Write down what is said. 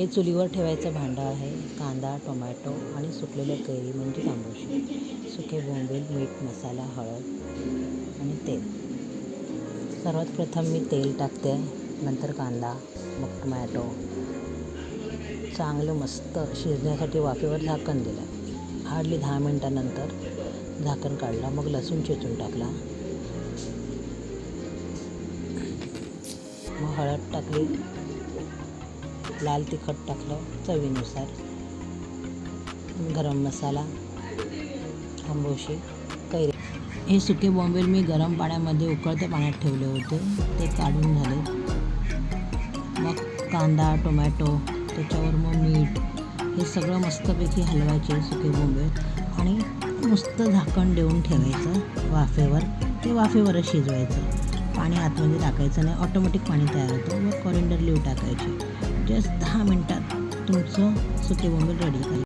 हे चुलीवर ठेवायचं भांडं आहे. कांदा, टोमॅटो आणि सुकलेलं कैरी म्हणजे तांबूशी, सुके बोंबील, मीठ, मसाला, हळद आणि तेल. सर्वात प्रथम मी तेल टाकते, नंतर कांदा, मग टोमॅटो. चांगलं मस्त शिजण्यासाठी वाफेवर झाकण दिलं. हार्डली 10 मिनटानंतर झाकण काढलं, मग लसूण चेचून टाकला, मग हळद टाकली, लाल तिखट टाकलं चवीनुसार, गरम मसाला, तांबूशी, कैरी. हे सुके बोंबील मी गरम पाण्यामध्ये उकळत्या पाण्यात ठेवले होते, ते काढून झाले. मग कांदा, टोमॅटो, त्याच्यावर मग मीठ, हे सगळं मस्तपैकी हलवायचे सुके बोंबील आणि नुसतं झाकण देऊन ठेवायचं वाफेवर. ते वाफेवरच शिजवायचं, पाणी आतमध्ये टाकायचं नाही, ऑटोमॅटिक पाणी तयार होतं. व कॉरिंडर लीव्ह टाकायची. जस्ट 10 मिनटात तुमचं सुके बोंबील रेडी.